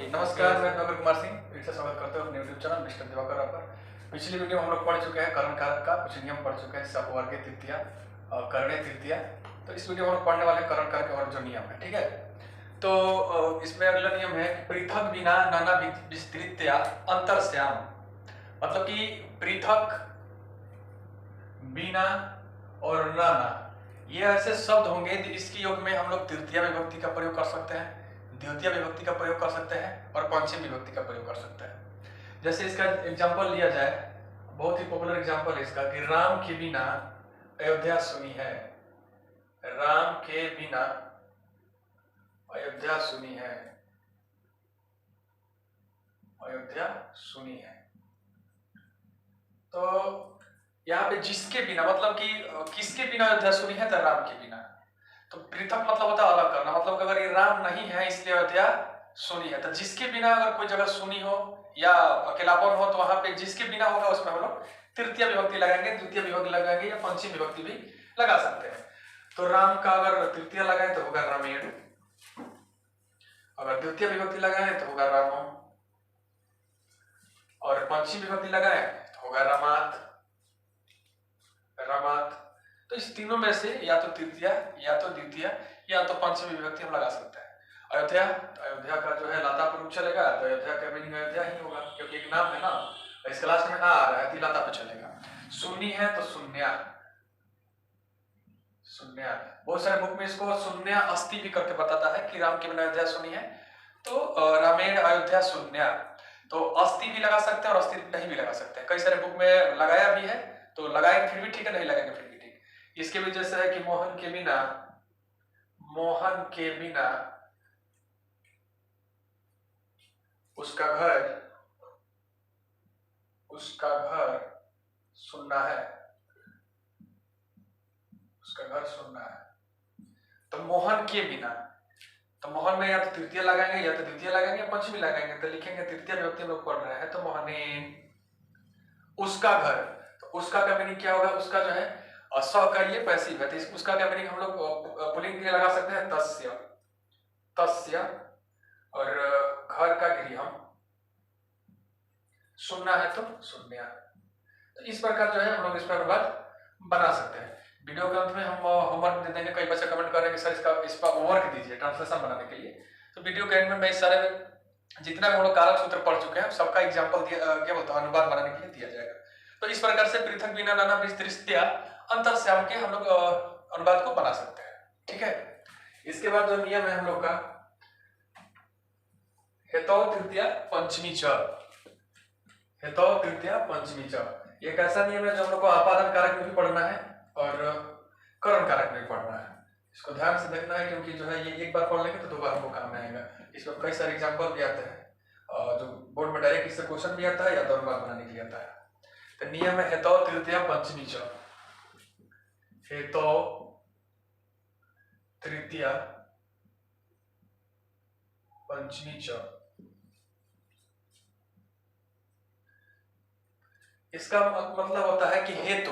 नमस्कार, मैं नगर कुमार सिंह फिर से स्वागत करते हैं अपने यूट्यूब चैनल मिस्टर दिवाकर पर। पिछली वीडियो में हम लोग पढ़ चुके हैं करण कारक का कुछ नियम पढ़ चुके हैं, सपवर्गीय तृतीया और कर्णीय तृतीया। तो इस वीडियो में हम लोग पढ़ने वाले करण कारक और जो नियम है, ठीक है। तो इसमें अगला नियम है पृथक बिना नाना विस्तृत्या अंतर्श्याम, मतलब कि पृथक, बिना और नाना ये ऐसे शब्द होंगे इसके योग में हम लोग तृतीया विभक्ति का प्रयोग कर सकते हैं, द्वितीय विभक्ति का प्रयोग कर सकते हैं और पंचमी विभक्ति का प्रयोग कर सकते हैं। जैसे इसका एग्जांपल लिया जाए, बहुत ही पॉपुलर एग्जांपल है इसका कि राम के बिना अयोध्या सुनी है। राम के बिना अयोध्या सुनी है, अयोध्या सुनी है। तो यहाँ पे जिसके बिना मतलब कि किसके बिना अयोध्या सुनी है, तो राम के बिना। तो पृथक मतलब होता है अलग करना, मतलब अगर ये राम नहीं है इसलिए अयोध्या सुनी है, तो जिसके बिना अगर कोई जगह सुनी हो या अकेलापन हो तो वहां पे जिसके बिना होगा उसमें हम लोग तृतीय विभक्ति लगाएंगे, द्वितीय विभक्ति लगाएंगे या पंचमी विभक्ति भी लगा सकते हैं। तो राम का अगर तृतीय लगाए तो होगा रामेण, अगर द्वितीय विभक्ति लगाए तो होगा रामम, और पंचमी विभक्ति लगाए तो होगा रामात, रामात। तो इस तीनों में से या तो तृतीय या तो द्वितीय या तो पंचमी विभक्ति हम लगा सकते हैं। अयोध्या, तो अयोध्या का जो है लाता पर चलेगा, तो अयोध्या का मीनिंग अयोध्या ही होगा क्योंकि एक नाम है ना, इसके लास्ट में आ रहा है तो लाता पर चलेगा। सुन्नी है तो शून्या, शून्या। बहुत सारे बुक में इसको शून्या अस्थि भी करके बताता है कि राम के बिना अयोध्या सुनी है, तो रामेण अयोध्या शून्या। तो अस्थि भी लगा सकते हैं और अस्थि नहीं भी लगा सकते हैं, कई सारे बुक में लगाया भी है, तो लगाएंगे फिर भी ठीक है, नहीं लगाएंगे फिर भी ठीक। इसके भी जैसे है कि मोहन के बिना, मोहन के बिना उसका घर, उसका घर सुनना है, उसका घर सुनना है। तो मोहन के बिना, तो मोहन में या तो तृतीय लगाएंगे या तो द्वितीय लगाएंगे या पंचमी लगाएंगे, तो लिखेंगे तृतीय विभक्ति में पढ़ रहे हैं तो मोहनेन। उसका घर, तो उसका का मीनिंग क्या होगा, उसका जो है स का ये पैसिव है, तो उसका क्या मीनिंग हम लोग पुल्लिंग के लगा सकते हैं तस्य, तस्य। और घर का गृहम, सुनना है तो शून्या। तो इस प्रकार जो है हम लोग इस पर अनुवाद बना सकते हैं। वीडियो के अंत में हम होमवर्क दे देंगे, कई बच्चे कमेंट कर रहे हैं कि सर इस पर होमवर्क दीजिए ट्रांसलेशन बनाने के लिए। तो वीडियो के एंड में मैं इस सारे जितना भी हम लोग कारक सूत्र पढ़ चुके हैं सबका एग्जाम्पल क्या बोलते हैं अनुवाद बनाने के लिए दिया जाएगा। तो इस प्रकार से पृथक बिना नाना विस्तृत्या अंतर्श्याम के हम लोग अनुवाद को बना सकते हैं, ठीक है। इसके बाद जो नियम है हम लोग का हेतौ तृतीया पंचमी च, हेतौ तृतीया पंचमी च, ये एक ऐसा नियम है जो हम लोग को आपादन कारक में भी पढ़ना है और करण कारक में भी पढ़ना है। इसको ध्यान से देखना है क्योंकि जो है ये एक बार पढ़ लेंगे तो दो बार हमको काम में आएगा। इसमें कई सारे एग्जाम्पल भी आते हैं जो बोर्ड में डायरेक्ट इससे क्वेश्चन भी आता है या दोनों बार बनाने के लिए आता है। तो नियम है हेतौ तृतीया पंचमी च, हेतौ तृतीया पंचमी च। इसका मतलब होता है कि हेतु,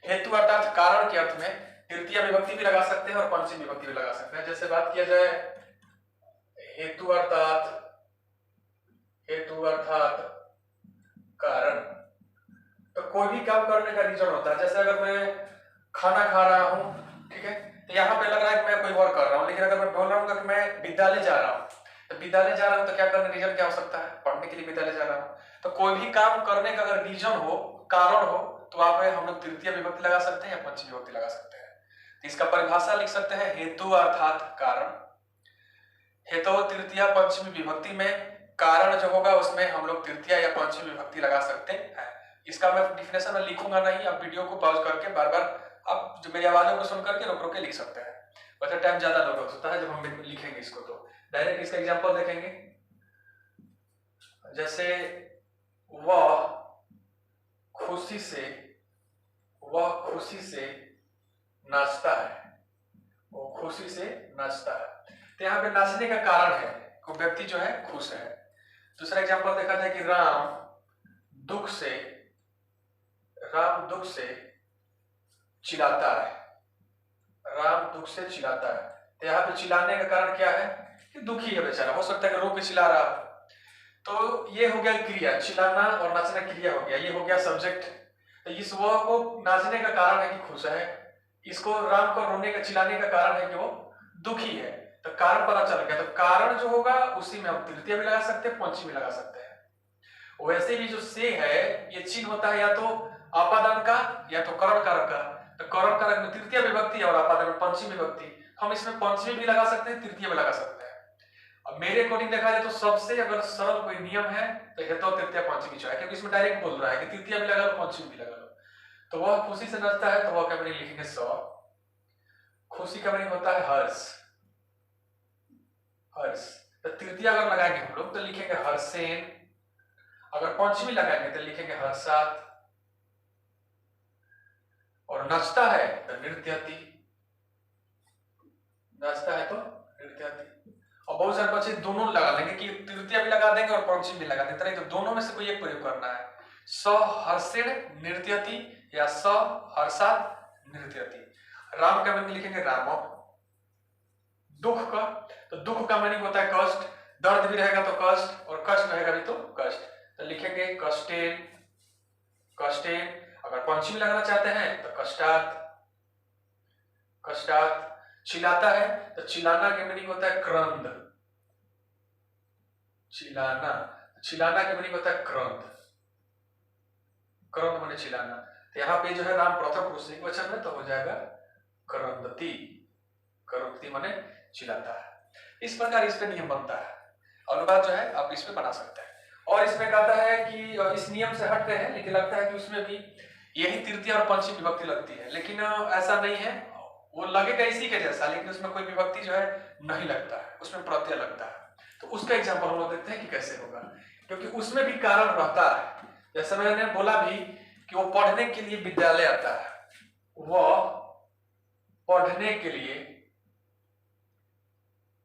हेतु अर्थात कारण के अर्थ में तृतीय विभक्ति भी लगा सकते हैं और पंचमी विभक्ति भी लगा सकते हैं। जैसे बात किया जाए हेतु अर्थात, हेतु अर्थात कारण, तो कोई भी काम करने का रीजन होता है। जैसे अगर मैं खाना खा रहा हूं, ठीक है, तो यहाँ पे लग रहा है कि मैं कोई और कर रहा हूँ, लेकिन अगर मैं बोल रहा हूँ कि मैं विद्यालय जा रहा हूँ, तो विद्यालय जा रहा हूँ तो क्या करना, रीजन क्या हो सकता है, पढ़ने के लिए विद्यालय जा रहा हूँ। तो कोई भी काम करने का अगर रीजन हो, कारण हो, तो वहां पे हम लोग तृतीय विभक्ति लगा सकते हैं या पंचमी विभक्ति लगा सकते हैं। तो इसका परिभाषा लिख सकते हैं हेतु अर्थात कारण। हेतु तृतीया पंचमी विभक्ति में कारण जो होगा उसमें हम लोग तृतीय या पंचमी विभक्ति लगा सकते हैं। इसका मैं डिफिनेशन में लिखूंगा नहीं, आप वीडियो को पॉज करके बार बार आप जो मेरी आवाजों को सुन करके रोक रोक के लिख सकते हैं, वैसे टाइम ज्यादा लोग हो सकता है जब हम लिखेंगे इसको। तो डायरेक्ट इसका एग्जांपल देखेंगे, जैसे वह खुशी से, वह खुशी से नाचता है, वो खुशी से नाचता है। तो यहाँ पे नाचने का कारण है को व्यक्ति जो है खुश है। दूसरा एग्जांपल देखा जाए कि राम दुख से, राम दुख से चिल्लाता है, राम दुख से चिल्लाता है। तो यहाँ पे चिल्लाने का कारण क्या है कि दुखी है बेचारा, हो सकता है कि रो के चिल्ला रहा। तो ये हो गया क्रिया, चिल्लाना और नाचना क्रिया हो गया, ये हो गया सब्जेक्ट। तो इस वह को नाचने का कारण है कि खुश है, इसको राम को रोने का चिल्लाने का कारण है कि वो दुखी है। तो कारण पता चल गया। तो कारण जो होगा उसी में हम तृतीय भी लगा सकते हैं, पंचमी भी लगा सकते हैं। वैसे भी जो से है ये चिन्ह होता है या तो आपादान का या तो करण कारक का। तो करण कारक में तृतीय विभक्ति और आपादान में पंचमी विभक्ति। हम इसमें पंचमी भी लगा सकते हैं, तृतीय भी लगा सकते हैं। अब मेरे अकॉर्डिंग देखा जाए तो सबसे अगर सरल कोई नियम है तो हेतु तृतीय पंचमी चाहिए, क्योंकि इसमें डायरेक्ट बोल रहा है कि तृतीय भी लगा लो पंचमी भी लगा लो। तो वह खुशी से नचता है तो वह क्या मीनिंग लिखेंगे स। खुशी का मीनिंग होता है हर्ष, हर्ष। तो तृतीय अगर लगाएंगे हम लोग तो लिखेंगे हर्षेन, अगर पंचमी लगाएंगे तो लिखेंगे हर्षात, और नचता है तो नृत्यति, नचता है तो नृत्यति। और बहुत सारे बच्चे दोनों लगा लेंगे कि तृतीय भी लगा देंगे और पंचमी भी लगा देंगे, तो दोनों में से कोई एक प्रयोग करना है। स हर्षेण नृत्यति या स हर्षात नृत्यति। राम का मीनिंग लिखेंगे राम। दुख का, तो दुख का मीनिंग होता है कष्ट, दर्द भी रहेगा तो कष्ट और कष्ट रहेगा भी तो कष्ट, तो लिखेंगे कष्टेन, कष्टेन। अगर पंचमी लगाना चाहते हैं तो कष्टात, कष्टात। चिल्लाता है तो चिल्लाना के मीनिंग होता है क्रंद, चिल्लाना, चिल्लाना के मीनिंग होता है क्रंद, क्रंद माने चिल्लाना। तो यहाँ पे जो है राम प्रथम पुरुष एकवचन में तो हो जाएगा क्रंदति, क्रंदति माने चिल्लाता है। इस प्रकार इस पे नियम बनता है। अनुवाद जो है आप इस पे बना सकते हैं। और इसमें कहता है कि इस नियम से हट गए हैं, लेकिन लगता है कि उसमें भी यही तृतीय और पंचमी विभक्ति लगती है, लेकिन ऐसा नहीं है। वो लगेगा इसी के जैसा, लेकिन उसमें कोई विभक्ति जो है नहीं लगता है, उसमें प्रत्यय लगता है। तो उसका एग्जाम्पल हम लोग देखते हैं कि कैसे होगा, क्योंकि उसमें भी कारण रहता है। जैसे मैंने बोला भी कि वो पढ़ने के लिए विद्यालय आता है, वो पढ़ने के लिए,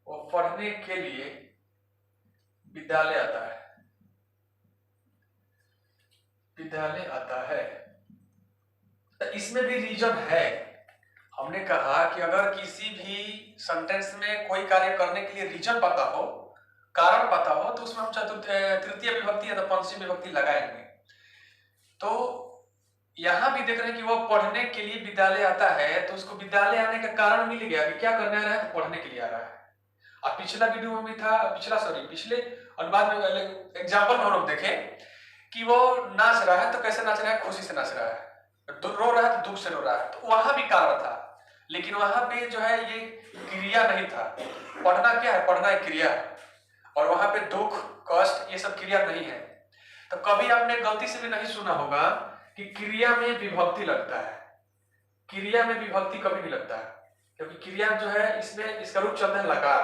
वो पढ़ने के लिए विद्यालय आता है, विद्यालय आता है। तो इसमें भी रीजन है। हमने कहा कि अगर किसी भी सेंटेंस में कोई कार्य करने के लिए रीजन पता हो, कारण पता हो, तो उसमें हम तृतीय विभक्ति या तो पंचमी विभक्ति लगाएंगे। तो यहां भी देख रहे हैं कि वो पढ़ने के लिए विद्यालय आता है, तो उसको विद्यालय आने का कारण मिल गया कि क्या करने आ रहा है, तो पढ़ने के लिए आ रहा है। अब पिछला वीडियो में भी था, पिछले अनुवाद में एग्जाम्पल में हम लोग देखे कि वो नाच रहा है, तो कैसे नाच रहा है, खुशी से नाच रहा है। रो रहा है तो दुख से रो रहा है, तो वहां भी कारण था, लेकिन वहां पे जो है ये क्रिया नहीं था। पढ़ना क्या है, पढ़ना एक क्रिया है, और वहां पे दुख कष्ट ये सब क्रिया नहीं है। तो कभी आपने गलती से भी नहीं सुना होगा कि क्रिया में विभक्ति लगता है। क्रिया में विभक्ति कभी नहीं लगता है, क्योंकि क्रिया जो है इसमें इसका रूप चलता है लकार,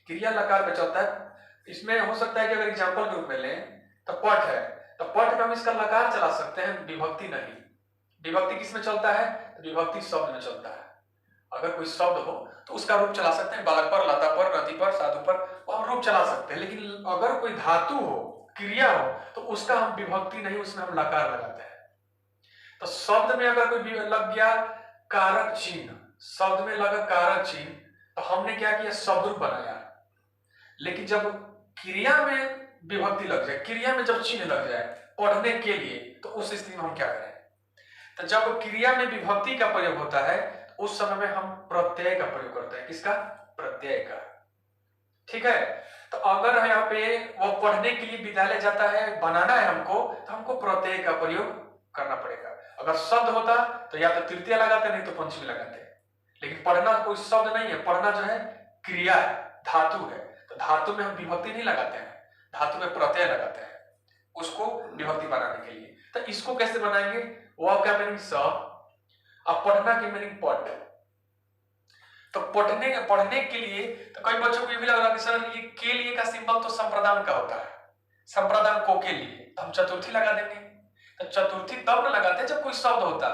क्रिया लकार पे चलता है। इसमें हो सकता है कि अगर एग्जाम्पल के रूप में लें तो पठ है, तो पठ में हम इसका लकार चला सकते हैं, विभक्ति नहीं। विभक्ति किसमें चलता है, तो विभक्ति शब्द में चलता है। अगर कोई शब्द हो तो उसका रूप चला सकते हैं, बालक पर, लता पर, नदी पर, साधु पर, वो हम रूप चला सकते हैं। लेकिन अगर कोई धातु हो, क्रिया हो, तो उसका हम विभक्ति नहीं, उसमें हम लकार लगाते हैं। तो शब्द में अगर कोई लग गया कारक चिन्ह, शब्द में लगा कारक चिन्ह, तो हमने क्या किया, शब्द रूप बनाया। लेकिन जब क्रिया में विभक्ति लग जाए, क्रिया में जब चिन्ह लग जाए पढ़ने के लिए, तो उस स्थिति में हम क्या करें। तो जब क्रिया में विभक्ति का प्रयोग होता है उस समय में हम प्रत्यय का प्रयोग करते हैं। किसका, प्रत्यय का। ठीक है। तो अगर यहाँ पे वो पढ़ने के लिए विद्यालय जाता है बनाना है हमको, तो हमको प्रत्यय का प्रयोग करना पड़ेगा। अगर शब्द होता तो या तो तृतीय लगाते, नहीं तो पंचमी लगाते। लेकिन पढ़ना कोई शब्द नहीं है, पढ़ना जो है क्रिया है, धातु है। तो धातु में हम विभक्ति नहीं लगाते हैं, धातु में प्रत्यय लगाते हैं उसको विभक्ति बनाने के लिए। तो इसको कैसे बनाएंगे, वह क्या मीनिंग स, अब पढ़ना की मीनिंग पढ़। तो पढ़ने के लिए, तो कई बच्चों को ये भी लग रहा है कि सर ये के लिए का सिंबल तो संप्रदान का होता है, संप्रदान को के लिए, तो हम चतुर्थी लगा देंगे। तो चतुर्थी तब न लगाते जब कोई शब्द होता।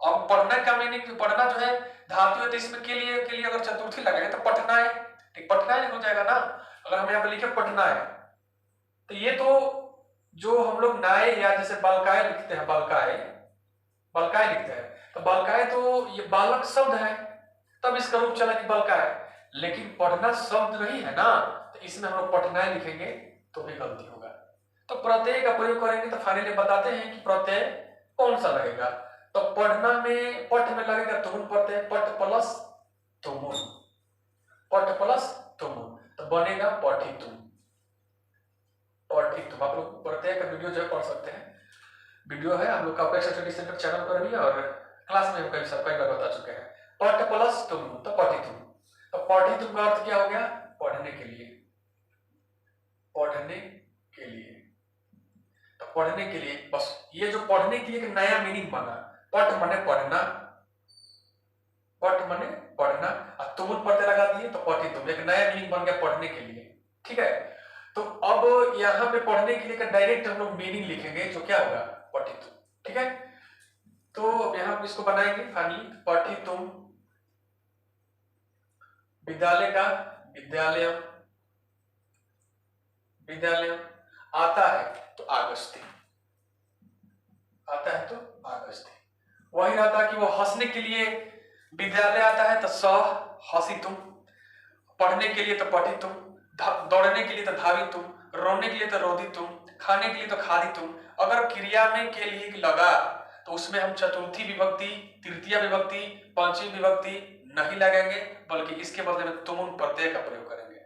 और पढ़ने का मीनिंग, पढ़ना जो है धातु है, तो इसमें के लिए अगर चतुर्थी लगाए तो पढ़ना है, ठीक पढ़ना है हो जाएगा ना। अगर हम यहाँ पे लिखे पढ़ना है, तो ये तो जो हम लोग नाय या जैसे बालकाय लिखते हैं, बालकाय लिखते हैं, तो बालकाय तो ये बालक शब्द है, तब इसका रूप चला कि बालकाय। लेकिन पढ़ना शब्द नहीं है ना, तो इसमें हम लोग पठनाएं लिखेंगे तो भी गलती होगा। तो प्रत्यय का प्रयोग करेंगे तो फाइनली बताते हैं कि प्रत्यय कौन सा लगेगा। तो पढ़ना में पठ में लगेगा तुमुन प्रत्यय, पठ प्लस तुमुन, पठ प्लस तुमुन, तो बनेगा पठितुम, पठितुम। आप लोग प्रत्यय का वीडियो जो है पढ़ सकते हैं, वीडियो है हम लोग का अपेक्षा स्टडी सेंटर चैनल पर भी, और क्लास में हम कई बार बता चुके हैं। पठ प्लस तुमुन तो पठितुम। तो पठितुम का अर्थ क्या हो गया? पढ़ने के लिए, पढ़ने के लिए। तो पढ़ने के लिए, बस ये जो पढ़ने के लिए एक नया मीनिंग बना, पठ माने पढ़ना, पठ माने पढ़ना, और तुमुन प्रत्यय लगा दिए तो पठितुम, एक नया मीनिंग बन गया पढ़ने के लिए। ठीक है, तो अब यहाँ पे पढ़ने के लिए का डायरेक्ट हम लोग मीनिंग लिखेंगे जो क्या होगा? पठितुम। ठीक है, तो अब यहाँ इसको बनाएंगे फाइनली, पठितुम, विद्यालय का विद्यालय, विद्यालय, आता है तो आगस्त्य, आता है तो आगस्त्य। वही रहता कि वो हंसने के लिए विद्यालय आता है तो हसितुम, पढ़ने के लिए तो पठितुम, दौड़ने के लिए तो धावितुम, रोने के लिए तो रोदितुम, खाने के लिए तो खादितुम। अगर क्रिया में के लिए लगा तो उसमें हम चतुर्थी विभक्ति, तृतीय विभक्ति, पंचमी विभक्ति नहीं लगाएंगे, बल्कि इसके बदले में तुमुन प्रत्यय का प्रयोग करेंगे,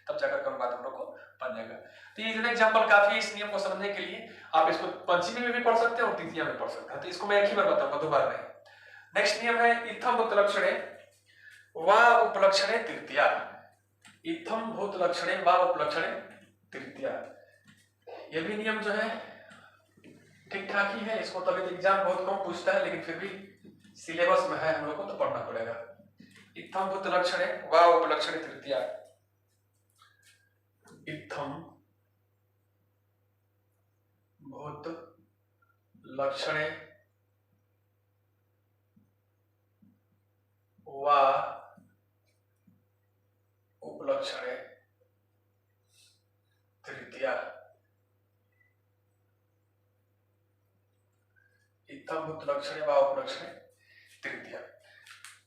तब जाकर कम बात हम लोग को बन जाएगा। तो ये एग्जाम्पल काफी है इस नियम को समझने के लिए। आप इसको पंचमी में भी पढ़ सकते हैं और तृतीय में पढ़ सकते हैं, तो इसको मैं एक ही बार बताऊंगा, दो बार नहीं। नेक्स्ट नियम है इत्थम भूतलक्षणे वा उपलक्षणे तृतीया, इत्थम भूतलक्षणे वा उपलक्षणे तृतीया। ये भी नियम जो है ठीक ठाक ही है, इसको तभी एग्जाम बहुत कम पूछता है, लेकिन फिर भी सिलेबस में है हम लोग को तो पढ़ना पड़ेगा। इत्थम भूतलक्षणे वा उपलक्षणे तृतीया, इत्थम भूतलक्षणे वा उपलक्षणे तृतीया, इत्थम भूतलक्षणे वा उपलक्षणे तृतीया।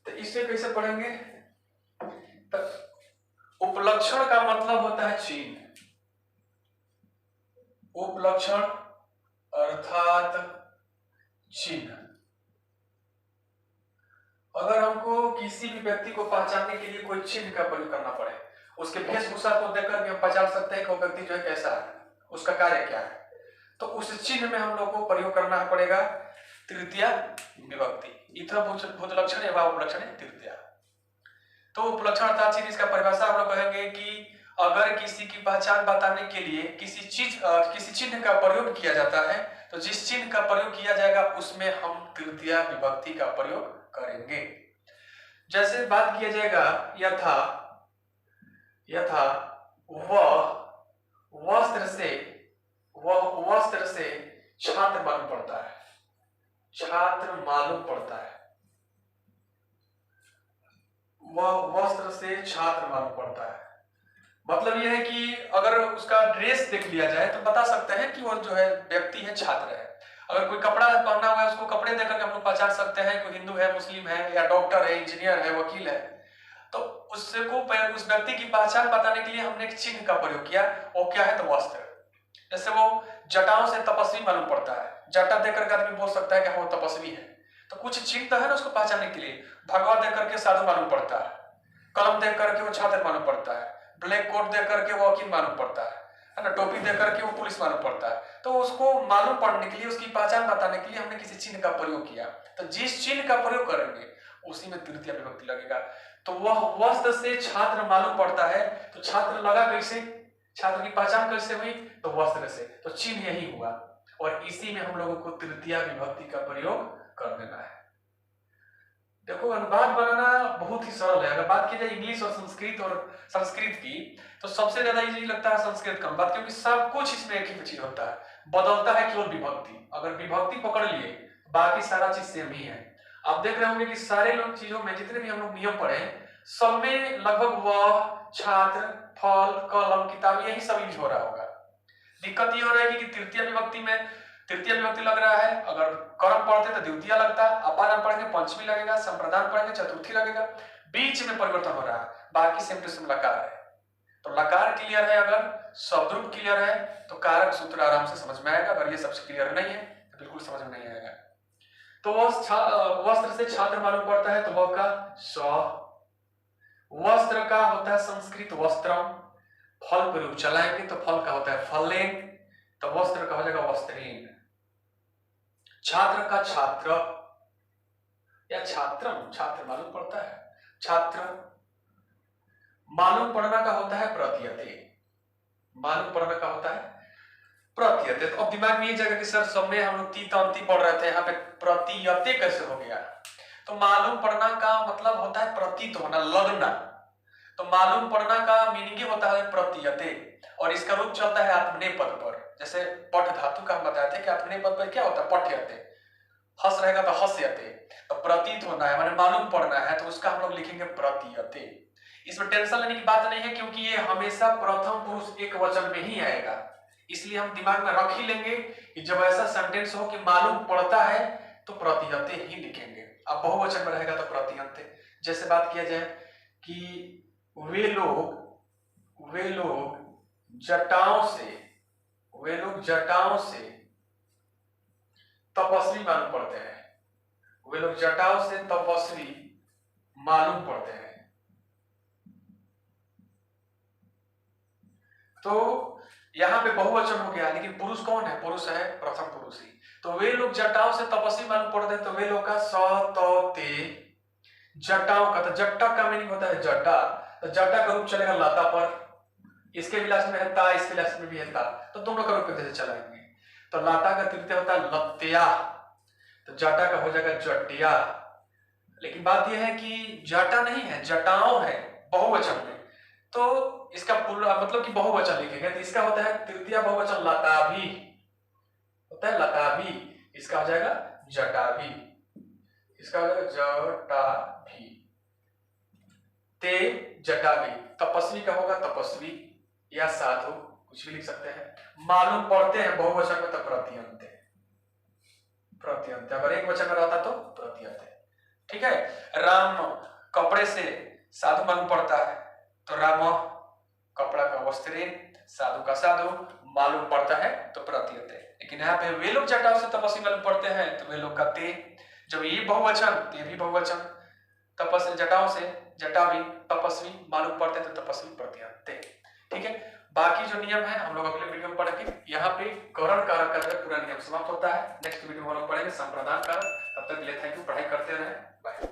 तो इसे कैसे पढ़ेंगे? तो उपलक्षण का मतलब होता है चिन्ह, उपलक्षण अर्थात चिन्ह। अगर हमको किसी भी व्यक्ति को पहचानने के लिए कोई चिन्ह का प्रयोग करना पड़े, उसके वेशभूषा को देखकर के हम पहचान सकते हैं कि वो व्यक्ति जो है कैसा है, उसका कार्य क्या है, तो उस चिन्ह में हम लोग को प्रयोग करना पड़ेगा तृतीय विभक्ति, इत्थम भूतलक्षण एवं उपलक्षण तृतीया। तो उपलक्षण अर्थात चिन्ह, इसका परिभाषा हम लोग कहेंगे कि अगर किसी की पहचान बताने के लिए किसी चिन्ह का प्रयोग किया जाता है, तो जिस चिन्ह का प्रयोग किया जाएगा उसमें हम तृतीय विभक्ति का प्रयोग करेंगे। जैसे बात किया जाएगा यथा, यथा वह वस्त्र से छात्र मालूम पड़ता है, छात्र मालूम पड़ता है, वह वस्त्र से छात्र मालूम पड़ता है। मतलब यह है कि अगर उसका ड्रेस देख लिया जाए तो बता सकते हैं कि वो जो है व्यक्ति है, छात्र है। अगर कोई कपड़ा पहना हुआ है, उसको कपड़े देखकर हम लोग पहचान सकते हैं कोई हिंदू है, मुस्लिम है, या डॉक्टर है, इंजीनियर है, वकील है। तो उसको उस व्यक्ति की पहचान बताने के लिए हमने एक चिन्ह का प्रयोग किया, वो क्या है? तो वस्त्र। जैसे वो जटाओं से तपस्वी मालूम पड़ता है, जटा देखकर आदमी बोल सकता है कि वो तपस्वी है। तो कुछ चिन्ह है ना उसको पहचानने के लिए। भगवा देख करके साधु मालूम पड़ता है, कलम देख करके वो छात्र मालूम पड़ता है, ब्लैक कोट देख करके वो वकील मालूम पड़ता है ना, टोपी देख करके वो पुलिस मालूम पड़ता है। तो उसको मालूम पड़ने के लिए, उसकी पहचान बताने के लिए हमने किसी चिन्ह का प्रयोग किया। तो जिस चिन्ह का प्रयोग करेंगे उसी में तृतीय विभक्ति लगेगा। तो वह वस्त्र से छात्र मालूम पड़ता है, तो छात्र लगा कैसे, छात्र की पहचान कैसे हुई? तो वस्त्र से, तो चिन्ह यही हुआ, और इसी में हम लोगों को तृतीय विभक्ति का प्रयोग कर देना है। देखो अनुवाद बनाना बहुत ही सरल है। अगर बात की जाए इंग्लिश और संस्कृत की, तो सबसे ज्यादा इजी लगता है संस्कृत का बात, क्योंकि सब कुछ इसमें एक ही चीज होता है, बदलता है केवल विभक्ति। अगर विभक्ति पकड़ लिए बाकी सारा चीज सेम ही है। आप देख रहे होंगे कि सारे लोग चीजों में जितने भी हम लोग नियम पढ़े, सब में लगभग वह, छात्र, फल, कलम, किताब, यही सब यूज हो रहा होगा। दिक्कत ये हो रही है कि तृतीय विभक्ति में तृतीय विभक्ति लग रहा है, अगर कर्म पढ़ते तो द्वितीय लगता, अपादान पढ़ेंगे पंचमी लगेगा, संप्रदान पढ़ेंगे चतुर्थी लगेगा, बीच में परिवर्तन हो रहा है। बाकी सेम टू सेम लकार है। तो लकार क्लियर है, अगर शब्दरूप क्लियर है तो कारक सूत्र आराम से समझ में आएगा। अगर ये सबसे क्लियर नहीं है तो बिल्कुल समझ में नहीं आएगा। तो वस्त्र से छात्र मालूम पड़ता है तो वह का स्व। वस्त्र का होता है संस्कृत वस्त्रम, फल पर रूप चलाएंगे तो फल का होता है फलेन, तो वस्त्र का हो जाएगा वस्त्रेन। छात्र का छात्र या छात्रम, छात्र मालूम पड़ता है, छात्र। मालूम पड़ना का होता है प्रतीयते, मालूम पड़ना का होता है प्रतीयते। तो अब दिमाग में ये जगह कि सर सबने हम लोग ती तंती पढ़ रहे थे, यहाँ पे प्रतीयते कैसे हो गया? तो मालूम पड़ना का मतलब होता है प्रतीत होना, लगना। तो मालूम पड़ना का मीनिंग होता है प्रतीयते, और इसका रूप चलता है आत्मनेपद पर। जैसे पठ धातु का हम बताए थे कि आत्मनेपद पर क्या होता है, पठ्यते, हस रहेगा तो हस्यते। तो प्रतीत होना है माने मालूम पड़ना है, तो उसका हम लोग लिखेंगे प्रतीयते। इसमें टेंशन लेने की बात नहीं है, क्योंकि ये हमेशा प्रथम पुरुष एक वचन में ही आएगा। इसलिए हम दिमाग में रख ही लेंगे कि जब ऐसा सेंटेंस हो कि मालूम पड़ता है तो प्रतीयते ही लिखेंगे। अब बहुवचन में रहेगा तो प्रतीयते। जैसे बात किया जाए कि वे लोग जटाओं से तपस्वी मालूम पड़ते हैं। वे लोग जटाओं से तपस्वी मालूम पड़ते हैं। तो यहां पे बहुवचन हो गया, लेकिन पुरुष कौन है? पुरुष है प्रथम पुरुष ही। तो वे लोग जटाओं से तपस्वी मालूम पड़ते हैं, तो वे लोग का स त ते जटाओं का, तो जट्टा का मीनिंग होता है जटा, तो जटा का रूप चलेगा लता पर। इसके भी लास्ट में है ता, इसके लास्ट में भी है ता, तो दोनों का रूप कैसे चलाएंगे? तो लता का तृतीय होता है लत्या, तो जटा का हो जाएगा जटिया। लेकिन बात यह है कि जटा नहीं है, जटाओं है बहुवचन में, तो इसका पूरा मतलब कि बहुवचन लिखेंगे तो इसका होता है तृतीय बहुवचन लताभी, होता है लताभी, इसका हो जाएगा जटाभी, इसका हो जाएगा जटाभी। ते जटाभी, तपस्वी का होगा तपस्वी या साधु, कुछ भी लिख सकते हैं। मालूम पड़ते हैं बहुवचन में तो प्रत्यंत, प्रत्यंत। अगर एक वचन में रहता तो प्रत्यंत। ठीक है। राम कपड़े से साधु मालूम पड़ता है, तो राम कपड़ा का वस्त्रेन, साधु का साधु मालूम पड़ता है तो प्रत्यंत। लेकिन यहाँ पे वे लोग जटाओं से तपस्वी मालूम पड़ते हैं, तो वे लोग का ते। जब ये बहुवचन, ते भी बहुवचन, तपस्वी जटाओं से जटावी तपस्वी मालूम पड़ते तो तपस्वी प्रत्यंत। ठीक है। बाकी जो नियम है हम लोग अगले वीडियो में पढ़ेंगे। यहाँ पे करण कारक का पूरा नियम समाप्त होता है। नेक्स्ट वीडियो में हम लोग पढ़ेंगे संप्रदान कारक। तब तक के लिए थैंक यू, पढ़ाई करते रहें, बाय।